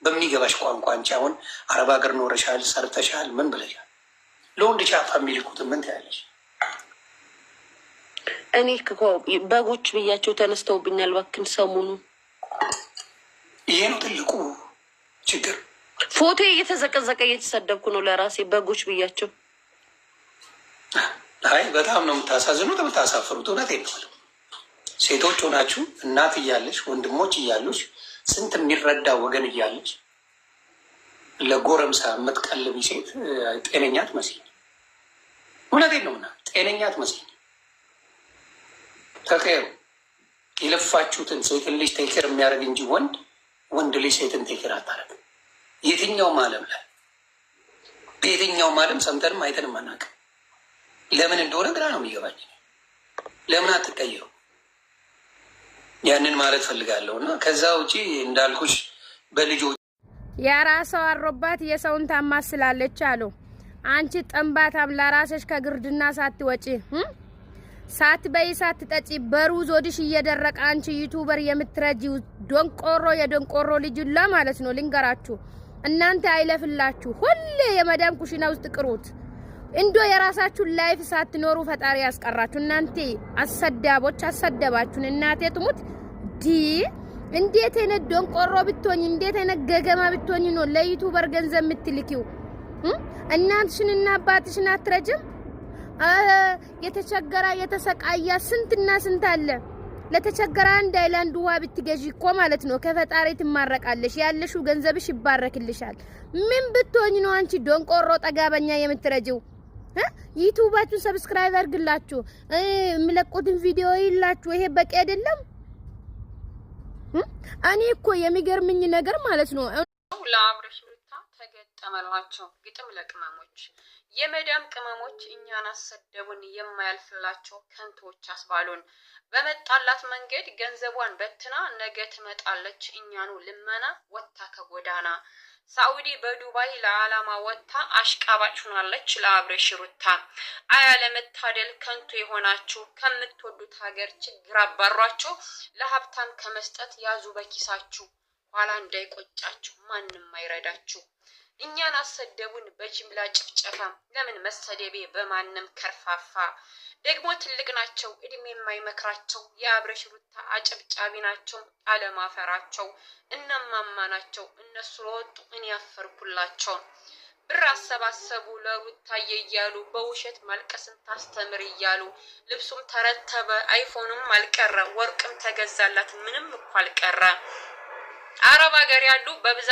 በሚገባሽ ቋንቋ አንቺ አሁን አረብ ሀገር ኖረሻል፣ ሰርተሻል፣ ምን ብለሻል? ለወንድ ቻፓ የሚልኩት ምን ትያለሽ? እኔ እኮ በጎች ብያቸው ተነስተውብኛል። እባክን ሰሞኑ ይሄ ነው ትልቁ ችግር። ፎቶ እየተዘቀዘቀ እየተሰደብኩ ነው ለራሴ በጎች ብያቸው። አይ በጣም ነው የምታሳዝኑት፣ የምታሳፍሩት። እውነቴን ነው። ሴቶች ሆናችሁ እናት እያለሽ ወንድሞች እያሉሽ ስንት የሚረዳ ወገን እያለሽ ለጎረምሳ የምትቀልቢ ሴት ጤነኛ አትመስይም። እውነቴን ነው። ጤነኛ አትመስይም። ተቀየሩ። የለፋችሁትን ሴትን ልጅ ቴክር የሚያደርግ እንጂ ወንድ ልጅ ሴትን ቴክር አታደርግም። የትኛውም ዓለም ላይ በየትኛውም ዓለም ሰምተንም አይተንም አናውቅም። ለምን እንደሆነ ግራ ነው የሚገባኝ። ለምን አትቀየሩ? ያንን ማለት ፈልጋለሁ። እና ከዛ ውጪ እንዳልኩሽ በልጆች የራሰው አሮባት የሰውን ታማስላለች አሉ። አንቺ ጥንባታም ለራስሽ ከግርድና ሳትወጪ ሳትበይ ሳትጠጪ በሩዝ ወዲሽ እየደረቀ አንቺ ዩቲዩበር የምትረጂው ዶንቆሮ የዶንቆሮ ልጅላ ማለት ነው። ልንገራችሁ እናንተ አይለፍላችሁ። ሁሌ የመዳም ኩሽና ውስጥ ቅሩት። እንዶ የራሳችሁን ላይፍ ሳትኖሩ ፈጣሪ ያስቀራችሁ። እናንተ አሰዳቦች አሰደባችሁን። እናቴ ትሙት እንዴት አይነት ዶንቆሮ ብትሆኝ እንዴት አይነት ገገማ ብትሆኝ ነው ለዩቲዩበር ገንዘብ የምትልኪው? እናትሽንና አባትሽን አትረጅም? የተቸገራ የተሰቃያ ስንትና ስንት አለ። ለተቸገራ አንድ አይላንድ ውሃ ብትገዢ እኮ ማለት ነው ከፈጣሪ ትማረቃለሽ። ያለሽው ገንዘብሽ ይባረክልሻል። ምን ብትሆኝ ነው አንቺ ዶንቆሮ ጠጋበኛ የምትረጂው? ዩቲዩባችሁን ሰብስክራይብ አድርግላችሁ የሚለቁትን ቪዲዮ ይላችሁ። ይሄ በቂ አይደለም? እኔ እኮ የሚገርምኝ ነገር ማለት ነው ለአብረሽ ሩታ ተገጠመላቸው ግጥም ለቅመሞች። የመዳም ቅመሞች እኛን አሰደቡን፣ የማያልፍላቸው ከንቶች አስባሉን። በመጣላት መንገድ ገንዘቧን በትና ነገ ትመጣለች እኛኑ ልመና ወታ ከጎዳና። ሳኡዲ በዱባይ ለዓላማ ወታ አሽቃባጭ ሆናለች ለአብረሽ ሩታ። አያለመታደል ከንቱ የሆናችሁ ከምትወዱት ሀገር ችግር አባሯችሁ ለሀብታም ከመስጠት ያዙ በኪሳችሁ ኋላ እንዳይቆጫችሁ ማንም አይረዳችሁ። እኛን አሰደቡን በጅምላ ጭፍጨፋ ለምን መሰደቤ በማንም ከርፋፋ። ደግሞ ትልቅ ናቸው እድሜ የማይመክራቸው የአብረሽ ሩታ አጨብጫቢ ናቸው አለማፈራቸው። እነማማ ናቸው እነሱ ለወጡ እኔ ያፈርኩላቸው። ብር አሰባሰቡ ለሩታዬ እያሉ በውሸት ማልቀስን ታስተምር እያሉ። ልብሱም ተረተበ አይፎኑም አልቀረ ወርቅም ተገዛላት ምንም እኮ አልቀረ። አረብ ሀገር ያሉ በብዛት